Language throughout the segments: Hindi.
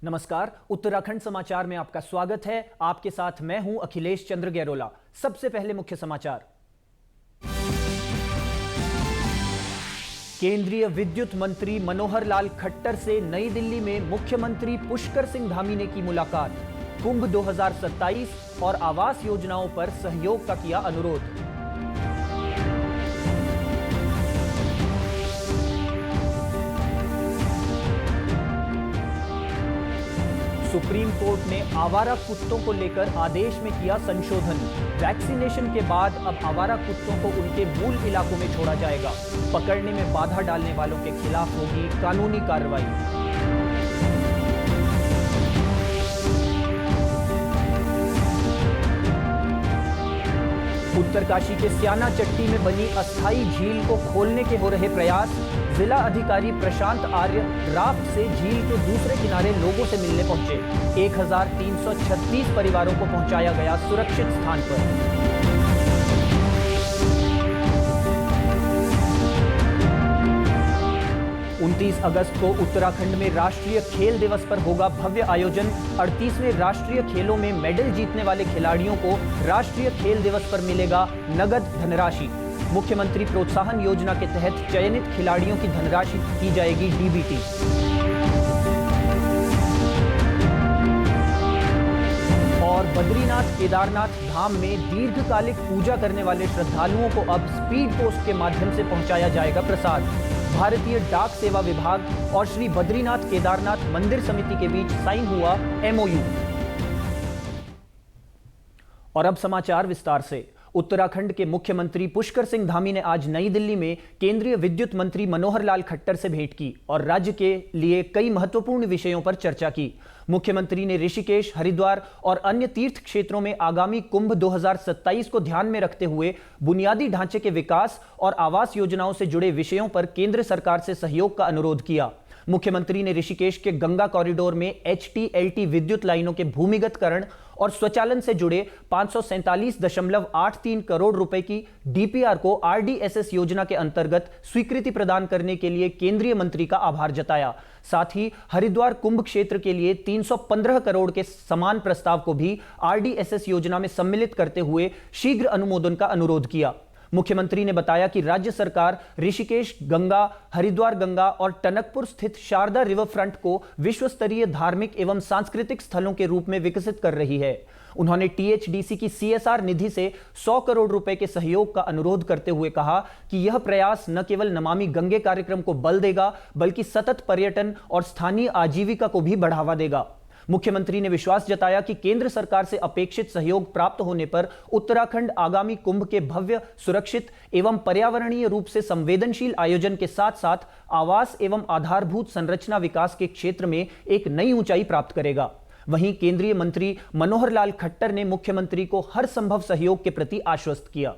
नमस्कार, उत्तराखंड समाचार में आपका स्वागत है। आपके साथ मैं हूं अखिलेश चंद्र गैरोला। सबसे पहले मुख्य समाचार। केंद्रीय विद्युत मंत्री मनोहर लाल खट्टर से नई दिल्ली में मुख्यमंत्री पुष्कर सिंह धामी ने की मुलाकात। कुंभ 2027 और आवास योजनाओं पर सहयोग का किया अनुरोध। सुप्रीम कोर्ट ने आवारा कुत्तों को लेकर आदेश में किया संशोधन। वैक्सीनेशन के बाद अब आवारा कुत्तों को उनके मूल इलाकों में छोड़ा जाएगा। पकड़ने में बाधा डालने वालों के खिलाफ होगी कानूनी कार्रवाई। उत्तरकाशी के स्याना चट्टी में बनी अस्थायी झील को खोलने के हो रहे प्रयास। जिला अधिकारी प्रशांत आर्य राफ्ट से झील के दूसरे किनारे लोगों से मिलने पहुंचे। 1336 परिवारों को पहुंचाया गया सुरक्षित स्थान पर। उनतीस अगस्त को उत्तराखंड में राष्ट्रीय खेल दिवस पर होगा भव्य आयोजन। 38वें राष्ट्रीय खेलों में मेडल जीतने वाले खिलाड़ियों को राष्ट्रीय खेल दिवस पर मिलेगा नगद धनराशि। मुख्यमंत्री प्रोत्साहन योजना के तहत चयनित खिलाड़ियों की धनराशि की जाएगी डीबीटी। और बद्रीनाथ केदारनाथ धाम में दीर्घकालिक पूजा करने वाले श्रद्धालुओं को अब स्पीड पोस्ट के माध्यम से पहुंचाया जाएगा प्रसाद। भारतीय डाक सेवा विभाग और श्री बद्रीनाथ केदारनाथ मंदिर समिति के बीच साइन हुआ एमओयू। और अब समाचार विस्तार से। उत्तराखंड के मुख्यमंत्री पुष्कर सिंह धामी ने आज नई दिल्ली में केंद्रीय विद्युत मंत्री मनोहर लाल खट्टर से भेंट की और राज्य के लिए कई महत्वपूर्ण विषयों पर चर्चा की। मुख्यमंत्री ने ऋषिकेश, हरिद्वार और अन्य तीर्थ क्षेत्रों में आगामी कुंभ 2027 को ध्यान में रखते हुए बुनियादी ढांचे के विकास और आवास योजनाओं से जुड़े विषयों पर केंद्र सरकार से सहयोग का अनुरोध किया। मुख्यमंत्री ने ऋषिकेश के गंगा कॉरिडोर में HT-LT विद्युत लाइनों के भूमिगतकरण और स्वचालन से जुड़े 547.83 करोड़ रुपए की DPR को RDSS योजना के अंतर्गत स्वीकृति प्रदान करने के लिए केंद्रीय मंत्री का आभार जताया। साथ ही हरिद्वार कुंभ क्षेत्र के लिए 315 करोड़ के समान प्रस्ताव को भी RDSS योजना में सम्मिलित करते हुए शीघ्र अनुमोदन का अनुरोध किया। मुख्यमंत्री ने बताया कि राज्य सरकार ऋषिकेश गंगा, हरिद्वार गंगा और टनकपुर स्थित शारदा रिवर फ्रंट को विश्व स्तरीय धार्मिक एवं सांस्कृतिक स्थलों के रूप में विकसित कर रही है। उन्होंने THDC की CSR निधि से 100 करोड़ रुपए के सहयोग का अनुरोध करते हुए कहा कि यह प्रयास न केवल नमामि गंगे कार्यक्रम को बल देगा, बल्कि सतत पर्यटन और स्थानीय आजीविका को भी बढ़ावा देगा। मुख्यमंत्री ने विश्वास जताया कि केंद्र सरकार से अपेक्षित सहयोग प्राप्त होने पर उत्तराखंड आगामी कुंभ के भव्य, सुरक्षित एवं पर्यावरणीय रूप से संवेदनशील आयोजन के साथ साथ आवास एवं आधारभूत संरचना विकास के क्षेत्र में एक नई ऊंचाई प्राप्त करेगा। वहीं केंद्रीय मंत्री मनोहर लाल खट्टर ने मुख्यमंत्री को हर संभव सहयोग के प्रति आश्वस्त किया।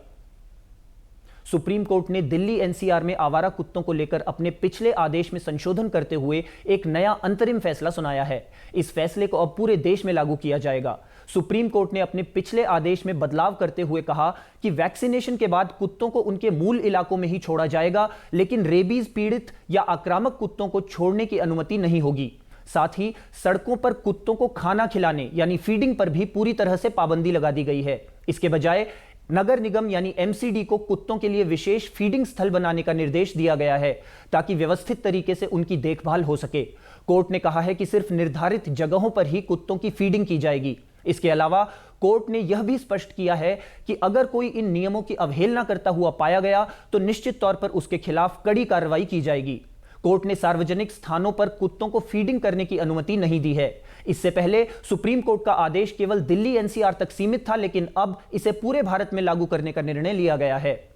सुप्रीम कोर्ट ने दिल्ली NCR में आवारा कुत्तों को लेकर अपने पिछले आदेश में संशोधन करते हुए एक नया अंतरिम फैसला सुनाया है। इस फैसले को अब पूरे देश में लागू किया जाएगा। सुप्रीम कोर्ट ने अपने पिछले आदेश में बदलाव करते हुए कहा कि वैक्सीनेशन के बाद कुत्तों को उनके मूल इलाकों में ही छोड़ा जाएगा, लेकिन रेबीज पीड़ित या आक्रामक कुत्तों को छोड़ने की अनुमति नहीं होगी। साथ ही सड़कों पर कुत्तों को खाना खिलाने यानी फीडिंग पर भी पूरी तरह से पाबंदी लगा दी गई है। इसके बजाय नगर निगम यानी MCD को कुत्तों के लिए विशेष फीडिंग स्थल बनाने का निर्देश दिया गया है ताकि व्यवस्थित तरीके से उनकी देखभाल हो सके। कोर्ट ने कहा है कि सिर्फ निर्धारित जगहों पर ही कुत्तों की फीडिंग की जाएगी। इसके अलावा कोर्ट ने यह भी स्पष्ट किया है कि अगर कोई इन नियमों की अवहेलना करता हुआ पाया गया तो निश्चित तौर पर उसके खिलाफ कड़ी कार्रवाई की जाएगी। कोर्ट ने सार्वजनिक स्थानों पर कुत्तों को फीडिंग करने की अनुमति नहीं दी है। इससे पहले सुप्रीम कोर्ट का आदेश केवल दिल्ली NCR तक सीमित था, लेकिन अब इसे पूरे भारत में लागू करने का निर्णय लिया गया है।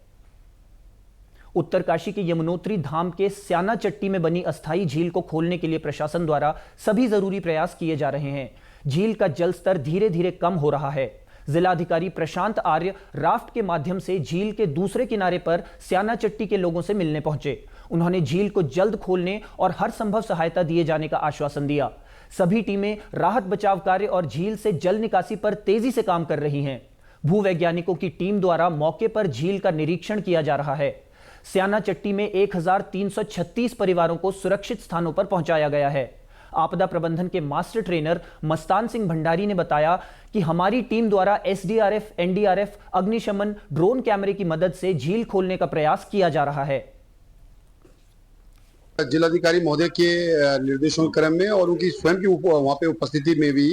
उत्तरकाशी के यमुनोत्री धाम के स्याना चट्टी में बनी अस्थायी झील को खोलने के लिए प्रशासन द्वारा सभी जरूरी प्रयास किए जा रहे हैं। झील का जल स्तर धीरे धीरे कम हो रहा है। जिलाधिकारी प्रशांत आर्य राफ्ट के माध्यम से झील के दूसरे किनारे पर स्याना चट्टी के लोगों से मिलने पहुंचे। उन्होंने झील को जल्द खोलने और हर संभव सहायता दिए जाने का आश्वासन दिया। सभी टीमें राहत बचाव कार्य और झील से जल निकासी पर तेजी से काम कर रही हैं। भूवैज्ञानिकों की टीम द्वारा मौके पर झील का निरीक्षण किया जा रहा है। स्याना चट्टी में 1336 परिवारों को सुरक्षित स्थानों पर पहुंचाया गया है। आपदा प्रबंधन के मास्टर ट्रेनर मस्तान सिंह भंडारी ने बताया कि हमारी टीम द्वारा एसडीआरएफ, एनडीआरएफ, अग्निशमन, ड्रोन कैमरे की मदद से झील खोलने का प्रयास किया जा रहा है। जिलाधिकारी महोदय के निर्देशों क्रम में और उनकी स्वयं की वहाँ पे उपस्थिति में भी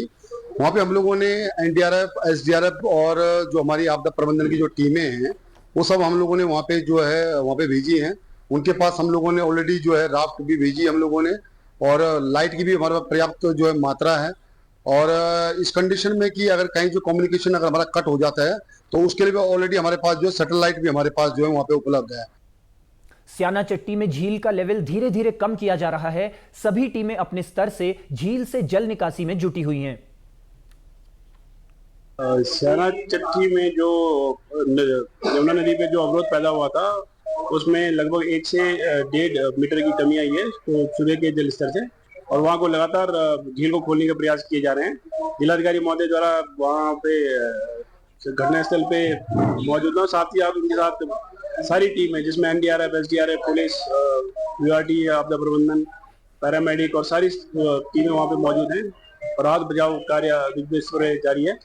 वहाँ पे हम लोगों ने एनडीआरएफ, एसडीआरएफ और जो हमारी आपदा प्रबंधन की जो टीमें हैं वो सब हम लोगों ने वहाँ पे जो है वहाँ पे भेजी हैं। उनके पास हम लोगों ने ऑलरेडी जो है राफ्ट भी भेजी हम लोगों ने और लाइट की भी हमारे पास पर्याप्त जो है मात्रा है। और इस कंडीशन में कि अगर कहीं जो कम्युनिकेशन अगर हमारा कट हो जाता है तो उसके लिए भी ऑलरेडी हमारे पास जो है सैटेलाइट भी हमारे पास जो है वहाँ पे उपलब्ध है। स्याना चट्टी में झील का लेवल धीरे धीरे कम किया जा रहा है। सभी टीमें अपने स्तर से झील से जल निकासी में जुटी हुई हैं। स्याना चट्टी में जो यमुना नदी पे जो अवरोध पैदा हुआ था उसमें लगभग 1 से 1.5 मीटर की कमी आई है तो सुबह के जल स्तर से, और वहाँ को लगातार झील को खोलने के प्रयास किए जा रहे हैं। जिलाधिकारी महोदय द्वारा वहाँ पे घटनास्थल पे मौजूद है, साथ ही आप उनके साथ सारी टीम है जिसमें एनडीआरएफ, एसडीआरएफ, पुलिस, यूआरटी, आपदा प्रबंधन, पैरामेडिक और सारी टीमें वहाँ पे मौजूद हैं और राहत बचाव कार्य जारी है।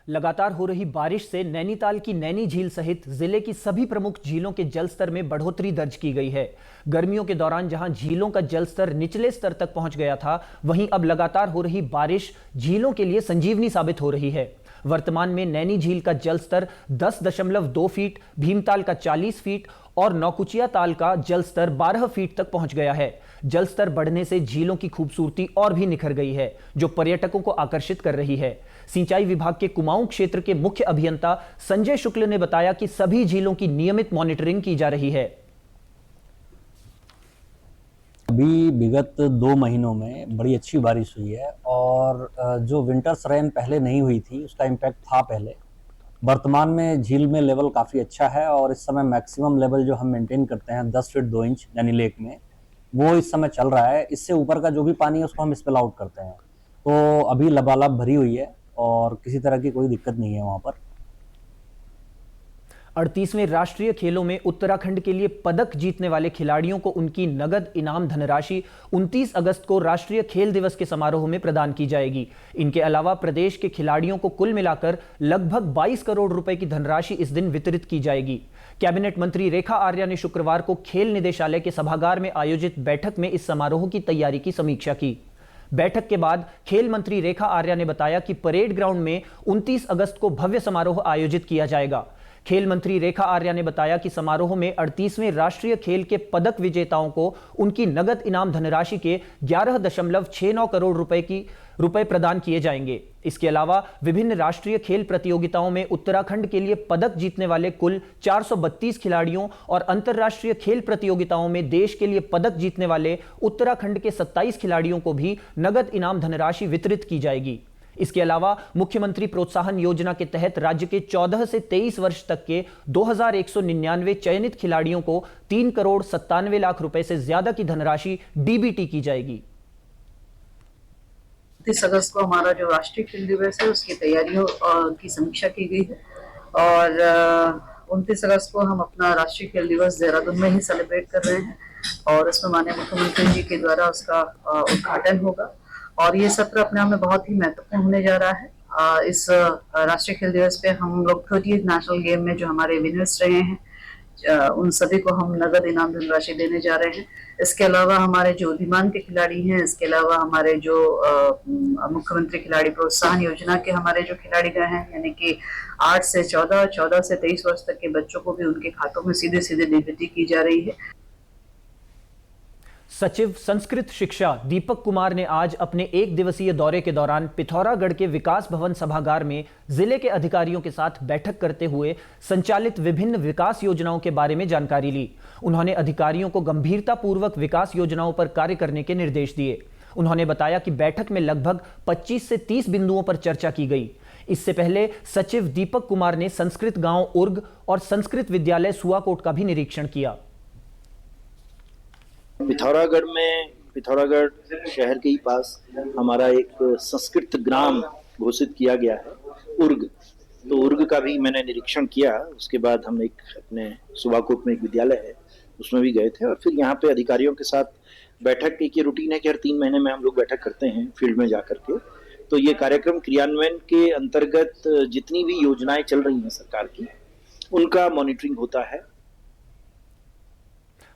लगातार हो रही बारिश से नैनीताल की नैनी झील सहित जिले की सभी प्रमुख झीलों के जलस्तर में बढ़ोतरी दर्ज की गई है। गर्मियों के दौरान जहां झीलों का जलस्तर निचले स्तर तक पहुंच गया था, वहीं अब लगातार हो रही बारिश झीलों के लिए संजीवनी साबित हो रही है। वर्तमान में नैनी झील का जलस्तर 10.2 फीट, भीमताल का 40 फीट और नौकुचिया ताल का जलस्तर 12 फीट तक पहुंच गया है। जलस्तर बढ़ने से झीलों की खूबसूरती और भी निखर गई है, जो पर्यटकों को आकर्षित कर रही है। सिंचाई विभाग के कुमाऊं क्षेत्र के मुख्य अभियंता संजय शुक्ल ने बताया कि सभी झीलों की नियमित मॉनिटरिंग की जा रही है। अभी विगत 2 महीनों में बड़ी अच्छी बारिश हुई है और जो विंटर्स रेन पहले नहीं हुई थी उसका इम्पैक्ट था पहले। वर्तमान में झील में लेवल काफ़ी अच्छा है और इस समय मैक्सिमम लेवल जो हम मेंटेन करते हैं 10 फीट 2 इंच नैनी लेक में, वो इस समय चल रहा है। इससे ऊपर का जो भी पानी है उसको हम स्पिल आउट करते हैं, तो अभी लबालब भरी हुई है और किसी तरह की कोई दिक्कत नहीं है वहाँ पर। 38वें राष्ट्रीय खेलों में उत्तराखंड के लिए पदक जीतने वाले खिलाड़ियों को उनकी नगद इनाम धनराशि 29 अगस्त को राष्ट्रीय खेल दिवस के समारोह में प्रदान की जाएगी। इनके अलावा प्रदेश के खिलाड़ियों को कुल मिलाकर लगभग 22 करोड़ रुपए की धनराशि इस दिन वितरित की जाएगी। कैबिनेट मंत्री रेखा आर्या ने शुक्रवार को खेल निदेशालय के सभागार में आयोजित बैठक में इस समारोह की तैयारी की समीक्षा की। बैठक के बाद खेल मंत्री रेखा आर्या ने बताया कि परेड ग्राउंड में 29 अगस्त को भव्य समारोह आयोजित किया जाएगा। खेल मंत्री रेखा आर्या ने बताया कि समारोह में 38वें राष्ट्रीय खेल के पदक विजेताओं को उनकी नगद इनाम धनराशि के 11.69 करोड़ रुपए प्रदान किए जाएंगे। इसके अलावा विभिन्न राष्ट्रीय खेल प्रतियोगिताओं में उत्तराखंड के लिए पदक जीतने वाले कुल 432 खिलाड़ियों और अंतर्राष्ट्रीय खेल प्रतियोगिताओं में देश के लिए पदक जीतने वाले उत्तराखंड के 27 खिलाड़ियों को भी नगद इनाम धनराशि वितरित की जाएगी। इसके अलावा मुख्यमंत्री प्रोत्साहन योजना के तहत राज्य के 14 से 23 वर्ष तक के 2199 चयनित खिलाड़ियों को 3 करोड़ 97 लाख रुपए से ज्यादा की धनराशि डीबीटी की जाएगी। 29 अगस्त को हमारा जो राष्ट्रीय खेल दिवस है उसकी तैयारियों की समीक्षा की गई है और 29 अगस्त को हम अपना राष्ट्रीय खेल दिवस देहरादून में ही सेलिब्रेट कर रहे हैं और इसमें माननीय मुख्यमंत्री जी के द्वारा उसका उद्घाटन होगा और ये सत्र अपने आप में बहुत ही महत्वपूर्ण होने जा रहा है। इस राष्ट्रीय खेल दिवस पे हम लोग 30th नेशनल गेम में जो हमारे विनर्स रहे हैं उन सभी को हम नगद इनाम धनराशि देने जा रहे हैं। इसके अलावा हमारे जो उदीयमान के खिलाड़ी हैं, इसके अलावा हमारे जो मुख्यमंत्री खिलाड़ी प्रोत्साहन योजना के हमारे जो खिलाड़ी गए हैं, यानी कि 8 से 14, 14 से 23 वर्ष तक के बच्चों को भी उनके खातों में सीधे सीधे डीबीटी की जा रही है। सचिव संस्कृत शिक्षा दीपक कुमार ने आज अपने 1 दिवसीय दौरे के दौरान पिथौरागढ़ के विकास भवन सभागार में जिले के अधिकारियों के साथ बैठक करते हुए संचालित विभिन्न विकास योजनाओं के बारे में जानकारी ली। उन्होंने अधिकारियों को गंभीरतापूर्वक विकास योजनाओं पर कार्य करने के निर्देश दिए। उन्होंने बताया कि बैठक में लगभग 25 से 30 बिंदुओं पर चर्चा की गई। इससे पहले सचिव दीपक कुमार ने संस्कृत गांव उर्ग और संस्कृत विद्यालय सुआकोट का भी निरीक्षण किया। पिथौरागढ़ शहर के ही पास हमारा एक संस्कृत ग्राम घोषित किया गया है, उर्ग। तो उर्ग का भी मैंने निरीक्षण किया। उसके बाद हम एक अपने सुवाकोट में एक विद्यालय है उसमें भी गए थे। और फिर यहाँ पे अधिकारियों के साथ बैठक की, ये रूटीन है कि हर 3 महीने में हम लोग बैठक करते हैं फील्ड में जा करके। तो ये कार्यक्रम क्रियान्वयन के अंतर्गत जितनी भी योजनाएं चल रही हैं सरकार की, उनका मॉनिटरिंग होता है।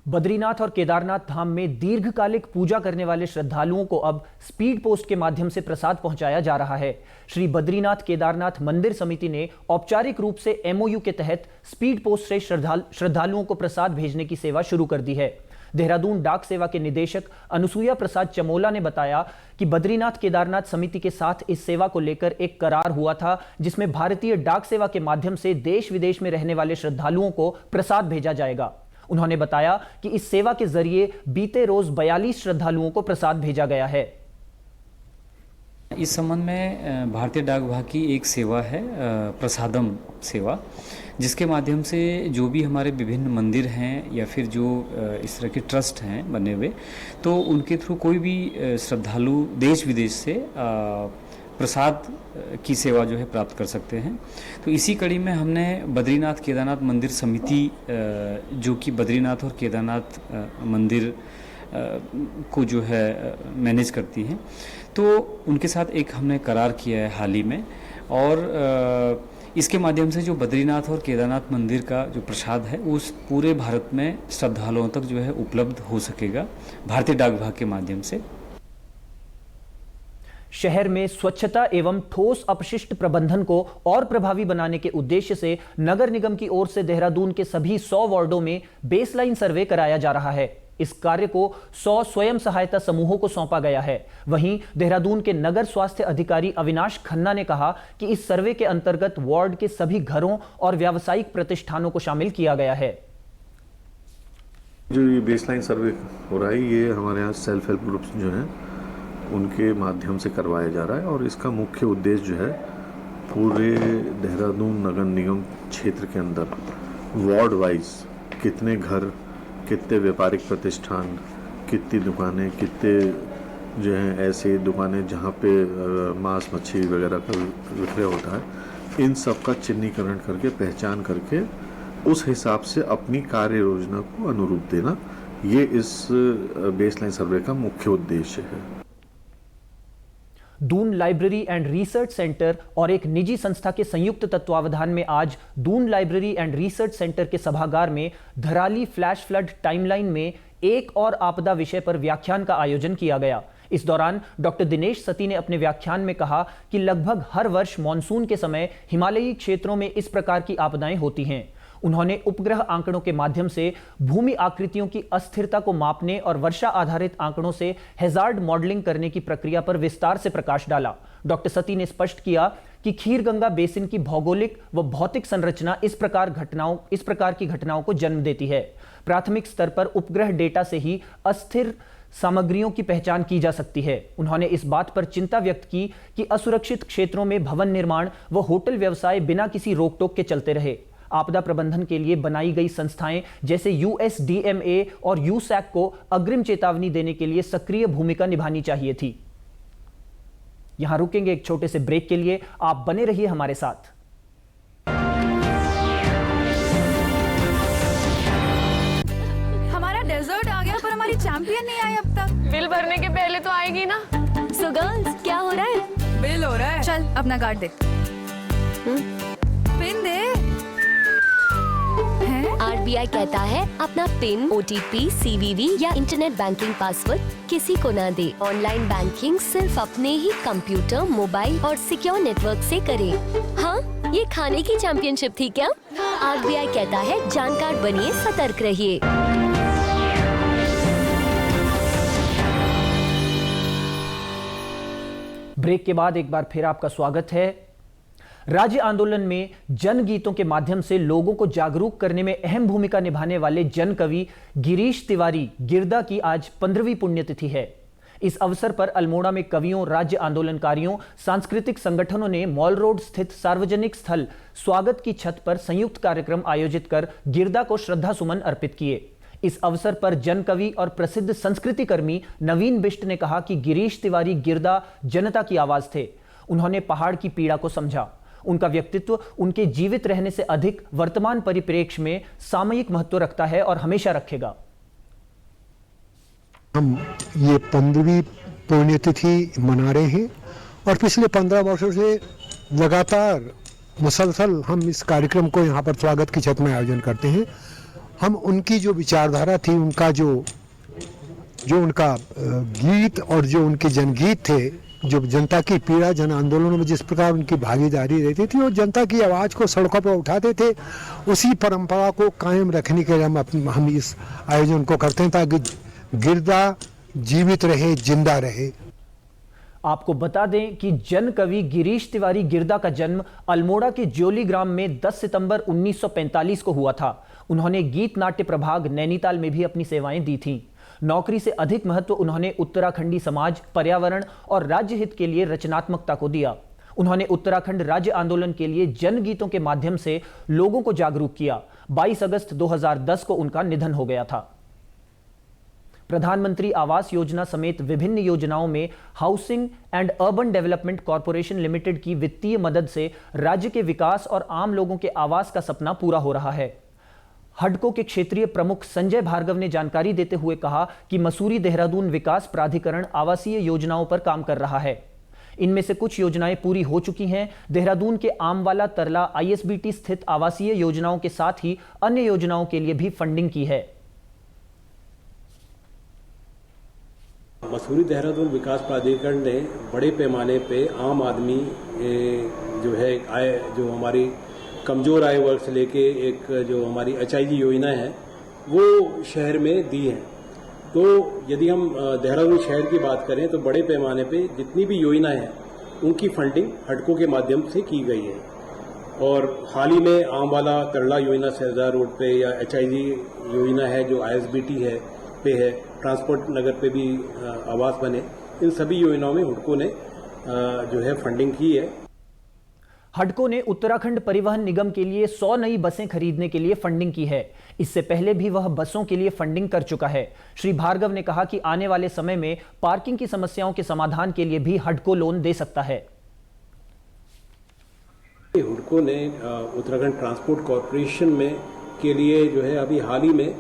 बद्रीनाथ और केदारनाथ धाम में दीर्घकालिक पूजा करने वाले श्रद्धालुओं को अब स्पीड पोस्ट के माध्यम से प्रसाद पहुंचाया जा रहा है। श्री बद्रीनाथ केदारनाथ मंदिर समिति ने औपचारिक रूप से एमओयू के तहत स्पीड पोस्ट से श्रद्धालुओं को प्रसाद भेजने की सेवा शुरू कर दी है। देहरादून डाक सेवा के निदेशक अनुसुईया प्रसाद चमोला ने बताया कि बद्रीनाथ केदारनाथ समिति के साथ इस सेवा को लेकर एक करार हुआ था, जिसमें भारतीय डाक सेवा के माध्यम से देश विदेश में रहने वाले श्रद्धालुओं को प्रसाद भेजा जाएगा। उन्होंने बताया कि इस सेवा के जरिए बीते रोज 42 श्रद्धालुओं को प्रसाद भेजा गया है। इस संबंध में भारतीय डाक विभाग की एक सेवा है, प्रसादम सेवा, जिसके माध्यम से जो भी हमारे विभिन्न मंदिर हैं या फिर जो इस तरह के ट्रस्ट हैं बने हुए, तो उनके थ्रू कोई भी श्रद्धालु देश विदेश से प्रसाद की सेवा जो है प्राप्त कर सकते हैं। तो इसी कड़ी में हमने बद्रीनाथ केदारनाथ मंदिर समिति, जो कि बद्रीनाथ और केदारनाथ मंदिर को जो है मैनेज करती हैं, तो उनके साथ एक हमने करार किया है हाल ही में। और इसके माध्यम से जो बद्रीनाथ और केदारनाथ मंदिर का जो प्रसाद है उस पूरे भारत में श्रद्धालुओं तक जो है उपलब्ध हो सकेगा भारतीय डाक विभाग के माध्यम से। शहर में स्वच्छता एवं ठोस अपशिष्ट प्रबंधन को और प्रभावी बनाने के उद्देश्य से नगर निगम की ओर से देहरादून के सभी 100 वार्डों में बेसलाइन सर्वे कराया जा रहा है। इस कार्य को 100 स्वयं सहायता समूहों को सौंपा गया है। वहीं देहरादून के नगर स्वास्थ्य अधिकारी अविनाश खन्ना ने कहा कि इस सर्वे के अंतर्गत वार्ड के सभी घरों और व्यावसायिक प्रतिष्ठानों को शामिल किया गया है। जो ये बेसलाइन सर्वे हो रहा है, ये हमारे यहाँ सेल्फ हेल्प ग्रुप्स जो हैं उनके माध्यम से करवाया जा रहा है। और इसका मुख्य उद्देश्य जो है, पूरे देहरादून नगर निगम क्षेत्र के अंदर वार्ड वाइज कितने घर, कितने व्यापारिक प्रतिष्ठान, कितनी दुकानें, कितने जो हैं ऐसे दुकानें जहाँ पे मांस मच्छी वगैरह का विक्रय होता है, इन सब का चिन्हीकरण करके, पहचान करके उस हिसाब से अपनी कार्य योजना को अनुरूप देना, ये इस बेसलाइन सर्वे का मुख्य उद्देश्य है। Doon library and research centre और एक निजी संस्था के संयुक्त तत्वावधान में आज Doon library and research centre के सभागार में धराली फ्लैश फ्लड टाइमलाइन में एक और आपदा विषय पर व्याख्यान का आयोजन किया गया। इस दौरान डॉक्टर दिनेश सती ने अपने व्याख्यान में कहा कि लगभग हर वर्ष मानसून के समय हिमालयी क्षेत्रों में इस प्रकार की आपदाएं होती हैं। उन्होंने उपग्रह आंकड़ों के माध्यम से भूमि आकृतियों की अस्थिरता को मापने और वर्षा आधारित आंकड़ों से हैजार्ड मॉडलिंग करने की प्रक्रिया पर विस्तार से प्रकाश डाला। डॉक्टर सती ने स्पष्ट किया कि खीरगंगा बेसिन की भौगोलिक व भौतिक संरचना इस प्रकार की घटनाओं को जन्म देती है। प्राथमिक स्तर पर उपग्रह डेटा से ही अस्थिर सामग्रियों की पहचान की जा सकती है। उन्होंने इस बात पर चिंता व्यक्त की कि असुरक्षित क्षेत्रों में भवन निर्माण व होटल व्यवसाय बिना किसी रोक टोक के चलते रहे। आपदा प्रबंधन के लिए बनाई गई संस्थाएं जैसे USDMA और USAC को अग्रिम चेतावनी देने के लिए सक्रिय भूमिका निभानी चाहिए थी। यहां रुकेंगे एक छोटे से ब्रेक के लिए, आप बने रहिए हमारे साथ। हमारा डेजर्ट आ गया पर हमारी चैंपियन नहीं आई अब तक। बिल भरने के पहले तो आएगी ना। सो गर्ल्स, क्या हो रहा है? बिल हो रहा है। चल अपना कार्ड दे। पिन दे। RBI कहता है अपना पिन, OTP, CVV या इंटरनेट बैंकिंग पासवर्ड किसी को ना दे। ऑनलाइन बैंकिंग सिर्फ अपने ही कंप्यूटर, मोबाइल और सिक्योर नेटवर्क से करें। हाँ, ये खाने की चैंपियनशिप थी क्या? RBI कहता है जानकार बनिए, सतर्क रहिए। ब्रेक के बाद एक बार फिर आपका स्वागत है। राज्य आंदोलन में जन गीतों के माध्यम से लोगों को जागरूक करने में अहम भूमिका निभाने वाले जन कवि गिरीश तिवारी गिरदा की आज 15वीं पुण्यतिथि है। इस अवसर पर अल्मोड़ा में कवियों, राज्य आंदोलनकारियों, सांस्कृतिक संगठनों ने मॉल रोड स्थित सार्वजनिक स्थल स्वागत की छत पर संयुक्त कार्यक्रम आयोजित कर गिरदा को श्रद्धा सुमन अर्पित किए। इस अवसर पर जन कवि और प्रसिद्ध संस्कृति कर्मी नवीन बिष्ट ने कहा कि गिरीश तिवारी गिरदा जनता की आवाज थे। उन्होंने पहाड़ की पीड़ा को समझा। उनका व्यक्तित्व उनके जीवित रहने से अधिक वर्तमान परिप्रेक्ष्य में सामयिक महत्व रखता है और हमेशा रखेगा। हम ये 15वीं पुण्यतिथि मना रहे हैं और पिछले 15 वर्षों से लगातार मुसलसल हम इस कार्यक्रम को यहाँ पर स्वागत की छत में आयोजन करते हैं। हम उनकी जो विचारधारा थी, उनका जो उनका गीत और जो उनके जनगीत थे, जो जनता की पीड़ा, जन आंदोलनों में जिस प्रकार उनकी भागीदारी रहती थी और जनता की आवाज़ को सड़कों पर उठाते थे, उसी परंपरा को कायम रखने के लिए हम इस आयोजन को करते हैं ताकि गिरदा जीवित रहे, जिंदा रहे। आपको बता दें कि जन कवि गिरीश तिवारी गिरदा का जन्म अल्मोड़ा के ज्योली ग्राम में 10 सितंबर 1945 को हुआ था। उन्होंने गीत नाट्य प्रभाग नैनीताल में भी अपनी सेवाएं दी थीं। नौकरी से अधिक महत्व उन्होंने उत्तराखंडी समाज, पर्यावरण और राज्य हित के लिए रचनात्मकता को दिया। उन्होंने उत्तराखंड राज्य आंदोलन के लिए जनगीतों के माध्यम से लोगों को जागरूक किया। 22 अगस्त 2010 को उनका निधन हो गया था। प्रधानमंत्री आवास योजना समेत विभिन्न योजनाओं में housing and urban development corporation limited की वित्तीय मदद से राज्य के विकास और आम लोगों के आवास का सपना पूरा हो रहा है। हडको के क्षेत्रीय प्रमुख संजय भार्गव ने जानकारी देते हुए कहा कि मसूरी देहरादून विकास प्राधिकरण आवासीय योजनाओं पर काम कर रहा है। इनमें से कुछ योजनाएं पूरी हो चुकी हैं। देहरादून के आमवाला तरला ISBT स्थित आवासीय योजनाओं के साथ ही अन्य योजनाओं के लिए भी फंडिंग की है। मसूरी देहरादून विकास प्राधिकरण ने बड़े पैमाने पे आम आदमी जो है आय, जो हमारी कमजोर आय वर्ग से लेके एक जो हमारी HIG योजना है वो शहर में दी है। तो यदि हम देहरादून शहर की बात करें तो बड़े पैमाने पे जितनी भी योजनाएं हैं उनकी फंडिंग हडको के माध्यम से की गई है। और हाल ही में आमवाला तरला योजना सहजा रोड पे या HIG योजना है जो ISBT है पे है, ट्रांसपोर्ट नगर पे भी आवास बने, इन सभी योजनाओं में हडको ने जो है फंडिंग की है। हडको ने उत्तराखंड परिवहन निगम के लिए 100 नई बसें खरीदने के लिए फंडिंग की है। इससे पहले भी वह बसों के लिए फंडिंग कर चुका है। श्री भार्गव ने कहा कि आने वाले समय में पार्किंग की समस्याओं के समाधान के लिए भी हडको लोन दे सकता है। हडको ने उत्तराखंड ट्रांसपोर्ट कॉरपोरेशन में के लिए जो है अभी हाल ही में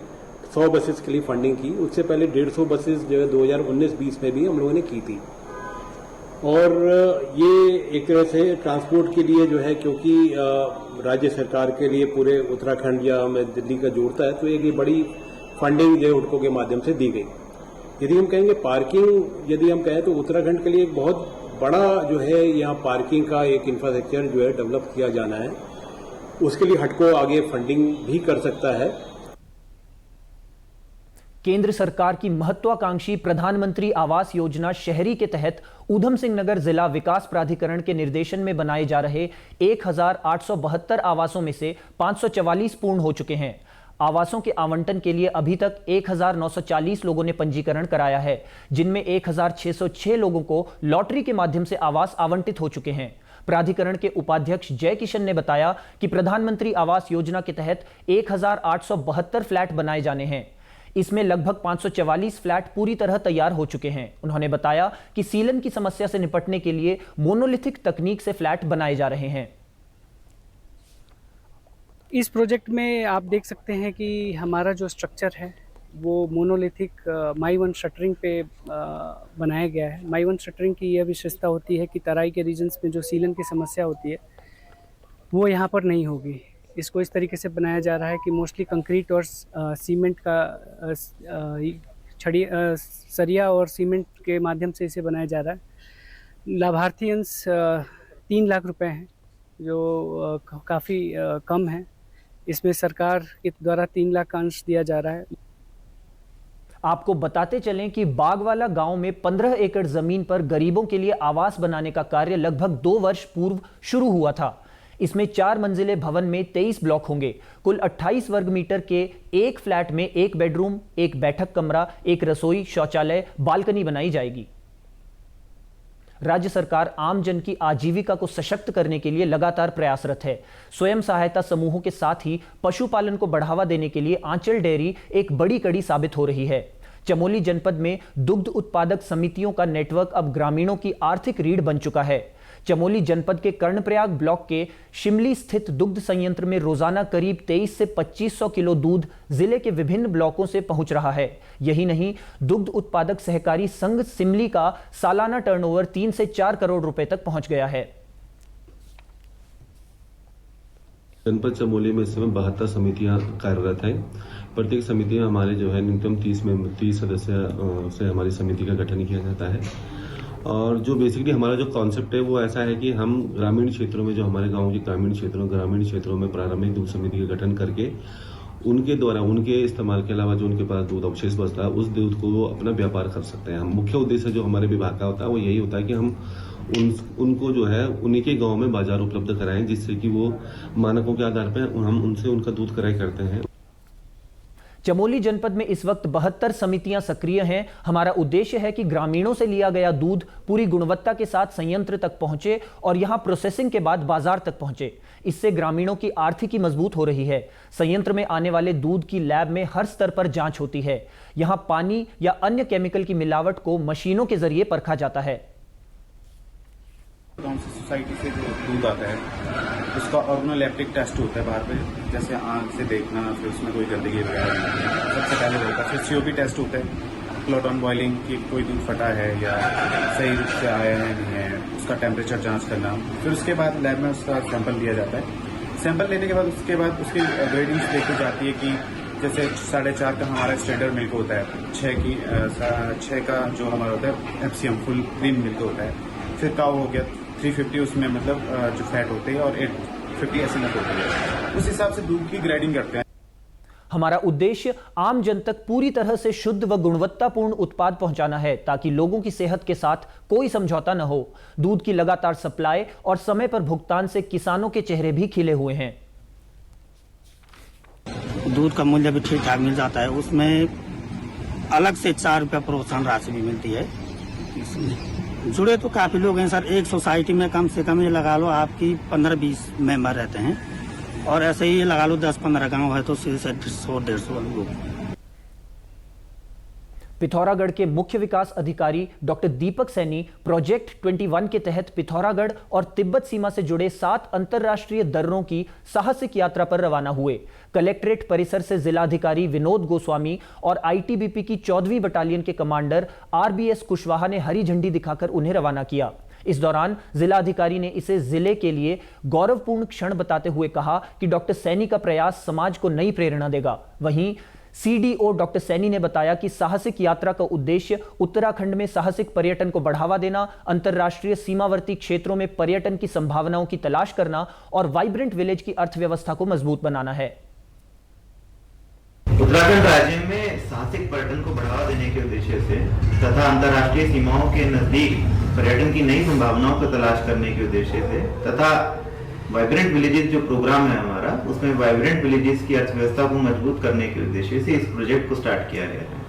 100 बसेस के लिए फंडिंग की। उससे पहले 150 बसेस जो है 2019-20 में भी हम लोगों ने की थी। और ये एक तरह से ट्रांसपोर्ट के लिए जो है, क्योंकि राज्य सरकार के लिए पूरे उत्तराखंड या दिल्ली का जोड़ता है, तो एक ये बड़ी फंडिंग जो है हडको के माध्यम से दी गई। यदि हम कहेंगे पार्किंग, यदि हम कहें तो उत्तराखंड के लिए एक बहुत बड़ा जो है यहाँ पार्किंग का एक इंफ्रास्ट्रक्चर जो है डेवलप किया जाना है। उसके लिए हडको आगे फंडिंग भी कर सकता है। केंद्र सरकार की महत्वाकांक्षी प्रधानमंत्री आवास योजना शहरी के तहत ऊधम सिंह नगर जिला विकास प्राधिकरण के निर्देशन में बनाए जा रहे 1872 आवासों में से 544 पूर्ण हो चुके हैं। आवासों के आवंटन के लिए अभी तक 1940 लोगों ने पंजीकरण कराया है, जिनमें 1606 लोगों को लॉटरी के माध्यम से आवास आवंटित हो चुके हैं। प्राधिकरण के उपाध्यक्ष जय किशन ने बताया कि प्रधानमंत्री आवास योजना के तहत 1872 फ्लैट बनाए जाने हैं। इसमें लगभग 544 फ्लैट पूरी तरह तैयार हो चुके हैं। उन्होंने बताया कि सीलन की समस्या से निपटने के लिए मोनोलिथिक तकनीक से फ्लैट बनाए जा रहे हैं। इस प्रोजेक्ट में आप देख सकते हैं कि हमारा जो स्ट्रक्चर है वो मोनोलिथिक माई वन शटरिंग पे बनाया गया है। माई वन शटरिंग की यह विशेषता होती है कि तराई के रीजन्स में जो सीलन की समस्या होती है वो यहाँ पर नहीं होगी। इसको इस तरीके से बनाया जा रहा है कि मोस्टली कंक्रीट और सीमेंट का सरिया और सीमेंट के माध्यम से इसे बनाया जा रहा है। लाभार्थी अंश 3 लाख रुपए हैं, जो काफ़ी कम है। इसमें सरकार के द्वारा 3 लाख का अंश दिया जा रहा है। आपको बताते चलें कि बागवाला गांव में 15 एकड़ जमीन पर गरीबों के लिए आवास बनाने का कार्य लगभग 2 वर्ष पूर्व शुरू हुआ था। इसमें 4 मंजिले भवन में 23 ब्लॉक होंगे। कुल 28 वर्ग मीटर के एक फ्लैट में 1 बेडरूम, 1 बैठक कमरा, 1 रसोई, शौचालय, बालकनी बनाई जाएगी। राज्य सरकार आमजन की आजीविका को सशक्त करने के लिए लगातार प्रयासरत है। स्वयं सहायता समूहों के साथ ही पशुपालन को बढ़ावा देने के लिए आंचल डेयरी एक बड़ी कड़ी साबित हो रही है। चमोली जनपद में दुग्ध उत्पादक समितियों का नेटवर्क अब ग्रामीणों की आर्थिक रीढ़ बन चुका है। चमोली जनपद के कर्णप्रयाग ब्लॉक के शिमली स्थित दुग्ध संयंत्र में रोजाना करीब 23 से 2500 किलो दूध जिले के विभिन्न ब्लॉकों से पहुंच रहा है। यही नहीं, दुग्ध उत्पादक सहकारी संघ शिमली का सालाना टर्नओवर 3 से 4 करोड़ रुपए तक पहुंच गया है। जनपद चमोली में इस समय 72 समितियां कार्यरत हैं। प्रत्येक समिति में हमारे जो है न्यूनतम 30 सदस्य से हमारी समिति का गठन किया जाता है। और जो बेसिकली हमारा जो कॉन्सेप्ट है वो ऐसा है कि हम ग्रामीण क्षेत्रों में, जो हमारे गाँव के ग्रामीण क्षेत्रों में प्रारंभिक दूध समिति का गठन करके उनके द्वारा उनके इस्तेमाल के अलावा जो उनके पास दूध अवशेष बचता है उस दूध को वो अपना व्यापार कर सकते हैं। हम मुख्य उद्देश्य जो हमारे विभाग का होता है वो यही होता है कि हम उनको जो है उन्हीं के गांव में बाजार उपलब्ध कराएं, जिससे कि वो मानकों के आधार पर हम उनसे उनका दूध क्रय करते हैं। चमोली जनपद में इस वक्त 72 समितियां सक्रिय हैं। हमारा उद्देश्य है कि ग्रामीणों से लिया गया दूध पूरी गुणवत्ता के साथ संयंत्र तक पहुंचे और यहां प्रोसेसिंग के बाद बाजार तक पहुंचे। इससे ग्रामीणों की आर्थिकी मजबूत हो रही है। संयंत्र में आने वाले दूध की लैब में हर स्तर पर जांच होती है। यहां पानी या अन्य केमिकल की मिलावट को मशीनों के जरिए परखा जाता है। गाँव से सोसाइटी से जो दूध आता है उसका ऑर्गेनोलैप्टिक टेस्ट होता है बाहर पे, जैसे आंख से देखना, फिर उसमें कोई गंदगी वगैरह सबसे पहले होता है। फिर सीओपी टेस्ट होता है, क्लोटन बॉइलिंग की कोई दूध फटा है या सही रूप से आया है नहीं है, उसका टेम्परेचर जांच करना। फिर उसके बाद लैब में उसका सैंपल लिया जाता है। सैंपल लेने के बाद उसकी ग्रेडिंग्स देखी जाती है कि जैसे 4.5 का हमारा स्टैंडर्ड मिल्क होता है, 6 का जो हमारा होता है एफसीएम फुल क्रीम मिल्क होता है। फिर काऊ हो गया 350, उसमें मतलब जो फैट होते हैं, और 850 एसएनएफ होती है। उस हिसाब से दूध की ग्रेडिंग करते हैं। हमारा उद्देश्य आम जन तक पूरी तरह से शुद्ध व गुणवत्तापूर्ण उत्पाद पहुंचाना है, ताकि लोगों की सेहत के साथ कोई समझौता न हो। दूध की लगातार सप्लाई और समय पर भुगतान से किसानों के चेहरे भी खिले हुए हैं। दूध का मूल्य भी ठीक ठाक मिल जाता है, उसमें अलग से 4 रुपया प्रोत्साहन राशि भी मिलती है। जुड़े तो काफी लोग हैं सर, एक सोसाइटी में कम से कम ये लगा लो आपकी 15-20 मेंबर रहते हैं, और ऐसे ही लगा लो 10-15 गांव है तो 100-150 लोग। पिथौरागढ़ के मुख्य विकास अधिकारी डॉक्टर दीपक सैनी प्रोजेक्ट 21 के तहत पिथौरागढ़ और तिब्बत सीमा से जुड़े 7 अंतर्राष्ट्रीय दर्रों की साहसिक यात्रा पर रवाना हुए। कलेक्ट्रेट परिसर से जिलाधिकारी विनोद गोस्वामी और आईटीबीपी की 14वीं बटालियन के कमांडर आरबीएस कुशवाहा ने हरी झंडी दिखाकर उन्हें रवाना किया। इस दौरान जिलाधिकारी ने इसे जिले के लिए गौरवपूर्ण क्षण बताते हुए कहा कि डॉक्टर सैनी का प्रयास समाज को नई प्रेरणा देगा। वहीं सीडीओ डॉक्टर सैनी ने बताया कि साहसिक यात्रा का उद्देश्य उत्तराखंड में साहसिक पर्यटन को बढ़ावा देना, अंतर्राष्ट्रीय सीमावर्ती क्षेत्रों में पर्यटन की संभावनाओं की तलाश करना और वाइब्रेंट विलेज की अर्थव्यवस्था को मजबूत बनाना है। उत्तराखंड राज्य में साहसिक पर्यटन को बढ़ावा देने के उद्देश्य से तथा अंतर्राष्ट्रीय सीमाओं के नजदीक पर्यटन की नई संभावनाओं को तलाश करने के उद्देश्य से तथा वाइब्रेंट विलेजेस जो प्रोग्राम है हमारा, उसमें वाइब्रेंट विलेजेस की अर्थव्यवस्था को मजबूत करने के उद्देश्य से इस प्रोजेक्ट को स्टार्ट किया गया है।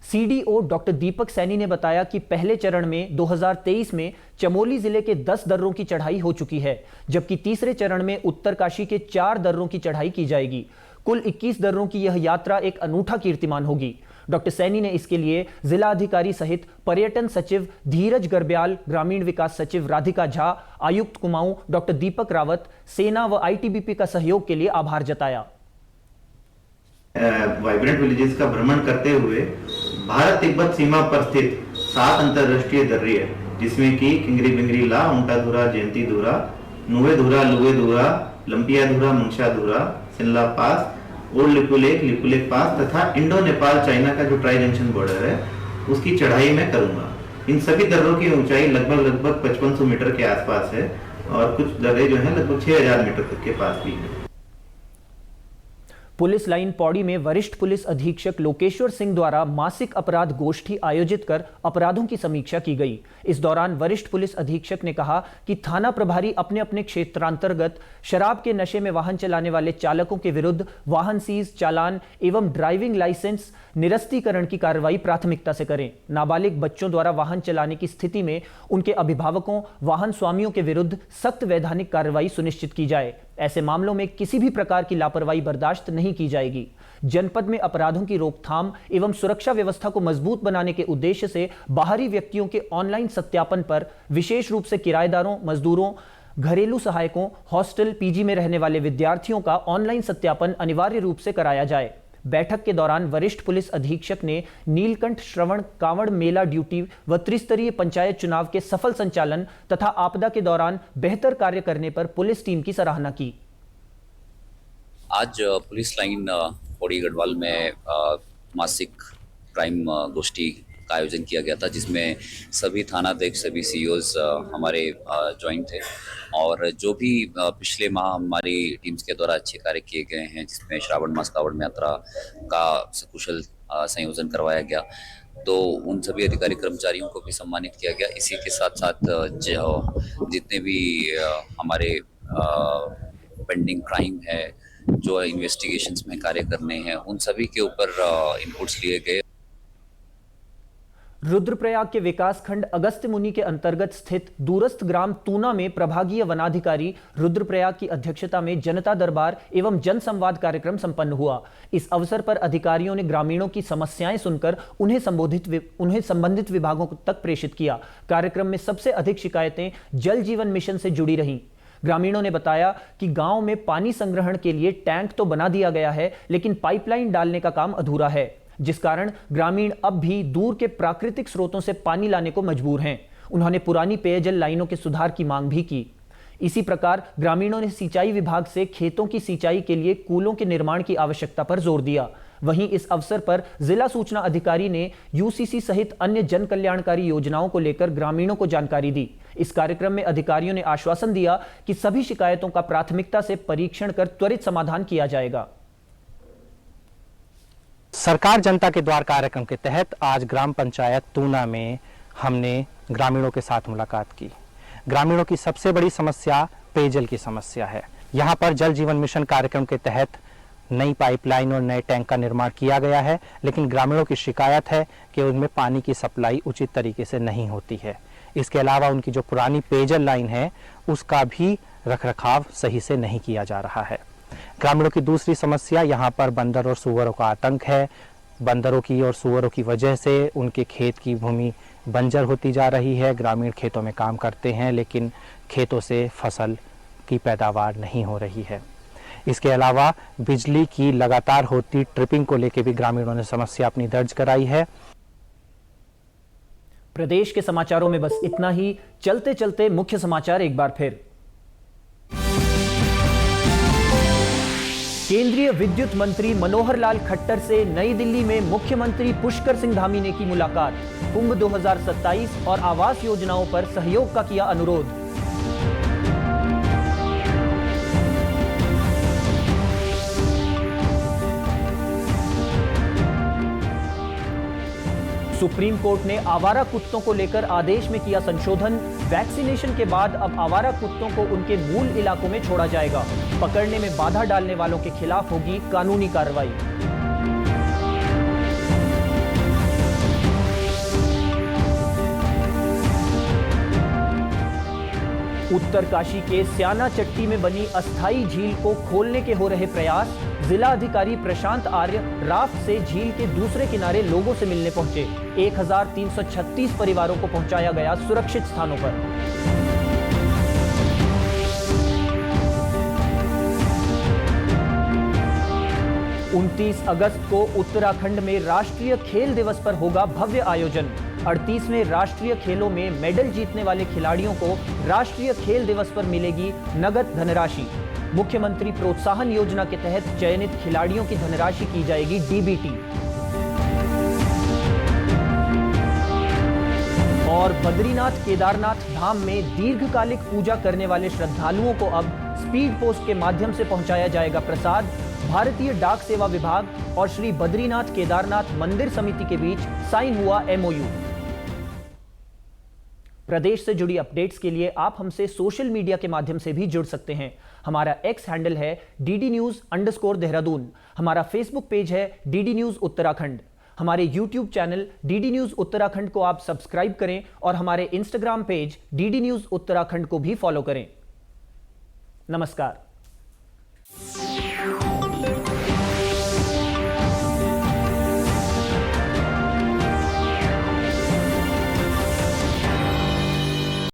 सीडीओ डॉक्टर दीपक सैनी ने बताया कि पहले चरण में 2023 में चमोली जिले के 10 दर्रों की चढ़ाई हो चुकी है, जबकि तीसरे चरण में उत्तरकाशी के 4 दर्रों की चढ़ाई की जाएगी। कुल 21 दर्रों की यह यात्रा एक अनूठा कीर्तिमान होगी। डॉक्टर सैनी ने इसके लिए जिला अधिकारी सहित पर्यटन सचिव धीरज गर्ब्याल, ग्रामीण विकास सचिव राधिका झा, आयुक्त कुमाऊं डॉक्टर दीपक रावत, सेना व आईटीबीपी का सहयोग के लिए आभार जताया। वाइब्रेंट विलेजेस का भ्रमण करते हुए भारत तिब्बत सीमा पर स्थित 7 अंतर्राष्ट्रीय दर्रे है, जिसमें कि किंगरी बिंगरी ला, उंटा धुरा, जयंती धुरा, नुवे धुरा, लुवे धुरा, लंपिया धुरा, मुंशा धुरा, सिनला पास, ओल्ड लिपुलेक पास तथा इंडो नेपाल चाइना का जो ट्राई जंक्शन बॉर्डर है उसकी चढ़ाई मैं करूंगा। इन सभी दर्रों की ऊंचाई लगभग 5500 मीटर के आसपास है और कुछ दर्रे जो हैं लगभग 6000 मीटर तक के पास भी है। पुलिस लाइन पौड़ी में वरिष्ठ पुलिस अधीक्षक लोकेश्वर सिंह द्वारा मासिक अपराध गोष्ठी आयोजित कर अपराधों की समीक्षा की गई। इस दौरान वरिष्ठ पुलिस अधीक्षक ने कहा कि थाना प्रभारी अपने अपने क्षेत्रांतर्गत शराब के नशे में वाहन चलाने वाले चालकों के विरुद्ध वाहन सीज, चालान एवं ड्राइविंग लाइसेंस निरस्तीकरण की कार्रवाई प्राथमिकता से करें। नाबालिग बच्चों द्वारा वाहन चलाने की स्थिति में उनके अभिभावकों, वाहन स्वामियों के विरुद्ध सख्त वैधानिक कार्रवाई सुनिश्चित की जाए। ऐसे मामलों में किसी भी प्रकार की लापरवाही बर्दाश्त नहीं की जाएगी। जनपद में अपराधों की रोकथाम एवं सुरक्षा व्यवस्था को मजबूत बनाने के उद्देश्य से बाहरी व्यक्तियों के ऑनलाइन सत्यापन पर विशेष रूप से किराएदारों, मजदूरों, घरेलू सहायकों, हॉस्टल, पीजी में रहने वाले विद्यार्थियों का ऑनलाइन सत्यापन अनिवार्य रूप से कराया जाए। बैठक के दौरान वरिष्ठ पुलिस अधीक्षक ने नीलकंठ श्रवण कांवड़ मेला ड्यूटी व त्रिस्तरीय पंचायत चुनाव के सफल संचालन तथा आपदा के दौरान बेहतर कार्य करने पर पुलिस टीम की सराहना की। आज पुलिस लाइन पौड़ी गढ़वाल में मासिक क्राइम गोष्ठी का आयोजन किया गया था, जिसमें सभी थानाध्यक्ष, सभी सीईओज हमारे ज्वाइन थे और जो भी पिछले माह हमारी टीम्स के द्वारा अच्छे कार्य किए गए हैं, जिसमें श्रावण मास कावड़ यात्रा का सकुशल संयोजन करवाया गया, तो उन सभी अधिकारी कर्मचारियों को भी सम्मानित किया गया। इसी के साथ साथ जितने भी हमारे पेंडिंग क्राइम है, जो इन्वेस्टिगेशंस में कार्य करने हैं, उन सभी के ऊपर इनपुट्स लिए गए। रुद्रप्रयाग के विकास खंड अगस्त्य मुनि के अंतर्गत स्थित दूरस्थ ग्राम तूना में प्रभागीय वनाधिकारी रुद्रप्रयाग की अध्यक्षता में जनता दरबार एवं जन संवाद कार्यक्रम संपन्न हुआ। इस अवसर पर अधिकारियों ने ग्रामीणों की समस्याएं सुनकर उन्हें संबंधित विभागों तक प्रेषित किया। कार्यक्रम में सबसे अधिक शिकायतें जल जीवन मिशन से जुड़ी रहीं। ग्रामीणों ने बताया कि गांव में पानी संग्रहण के लिए टैंक तो बना दिया गया है, लेकिन पाइपलाइन डालने का काम अधूरा है, जिस कारण ग्रामीण अब भी दूर के प्राकृतिक स्रोतों से पानी लाने को मजबूर हैं। उन्होंने पुरानी पेयजल लाइनों के सुधार की मांग भी की। इसी प्रकार ग्रामीणों ने सिंचाई विभाग से खेतों की सिंचाई के लिए कूलों के निर्माण की आवश्यकता पर जोर दिया। वहीं इस अवसर पर जिला सूचना अधिकारी ने यूसीसी सहित अन्य जन कल्याणकारी योजनाओं को लेकर ग्रामीणों को जानकारी दी। इस कार्यक्रम में अधिकारियों ने आश्वासन दिया कि सभी शिकायतों का प्राथमिकता से परीक्षण कर त्वरित समाधान किया जाएगा। सरकार जनता के द्वार कार्यक्रम के तहत आज ग्राम पंचायत तूना में हमने ग्रामीणों के साथ मुलाकात की। ग्रामीणों की सबसे बड़ी समस्या पेयजल की समस्या है। यहाँ पर जल जीवन मिशन कार्यक्रम के तहत नई पाइपलाइन और नए टैंक का निर्माण किया गया है, लेकिन ग्रामीणों की शिकायत है कि उनमें पानी की सप्लाई उचित तरीके से नहीं होती है। इसके अलावा उनकी जो पुरानी पेयजल लाइन है उसका भी रखरखाव सही से नहीं किया जा रहा है। ग्रामीणों की दूसरी समस्या यहाँ पर बंदर और सूअरों का आतंक है। बंदरों की और सूअरों की वजह से उनके खेत की भूमि बंजर होती जा रही है। ग्रामीण खेतों में काम करते हैं, लेकिन खेतों से फसल की पैदावार नहीं हो रही है। इसके अलावा बिजली की लगातार होती ट्रिपिंग को लेकर भी ग्रामीणों ने समस्या अपनी दर्ज कराई है। प्रदेश के समाचारों में बस इतना ही। चलते चलते मुख्य समाचार एक बार फिर। केंद्रीय विद्युत मंत्री मनोहर लाल खट्टर से नई दिल्ली में मुख्यमंत्री पुष्कर सिंह धामी ने की मुलाकात। कुंभ 2027 और आवास योजनाओं पर सहयोग का किया अनुरोध। सुप्रीम कोर्ट ने आवारा कुत्तों को लेकर आदेश में किया संशोधन। वैक्सीनेशन के बाद अब आवारा कुत्तों को उनके मूल इलाकों में छोड़ा जाएगा। पकड़ने में बाधा डालने वालों के खिलाफ होगी कानूनी कार्रवाई। उत्तरकाशी के स्याना चट्टी में बनी अस्थायी झील को खोलने के हो रहे प्रयास। जिला अधिकारी प्रशांत आर्य राफ्ट से झील के दूसरे किनारे लोगों से मिलने पहुंचे। 1336 परिवारों को पहुंचाया गया सुरक्षित स्थानों पर। उनतीस अगस्त को उत्तराखंड में राष्ट्रीय खेल दिवस पर होगा भव्य आयोजन। 38वें राष्ट्रीय खेलों में मेडल जीतने वाले खिलाड़ियों को राष्ट्रीय खेल दिवस पर मिलेगी नगद धनराशि। मुख्यमंत्री प्रोत्साहन योजना के तहत चयनित खिलाड़ियों की धनराशि की जाएगी डीबीटी। और बद्रीनाथ केदारनाथ धाम में दीर्घकालिक पूजा करने वाले श्रद्धालुओं को अब स्पीड पोस्ट के माध्यम से पहुंचाया जाएगा प्रसाद। भारतीय डाक सेवा विभाग और श्री बद्रीनाथ केदारनाथ मंदिर समिति के बीच साइन हुआ एमओयू। प्रदेश से जुड़ी अपडेट्स के लिए आप हमसे सोशल मीडिया के माध्यम से भी जुड़ सकते हैं। हमारा एक्स हैंडल है DD News_देहरादून। हमारा फेसबुक पेज है DD News उत्तराखंड। हमारे YouTube channel DD News Uttarakhand को आप सब्सक्राइब करें और हमारे Instagram page DD News Uttarakhand को भी फॉलो करें। नमस्कार। है।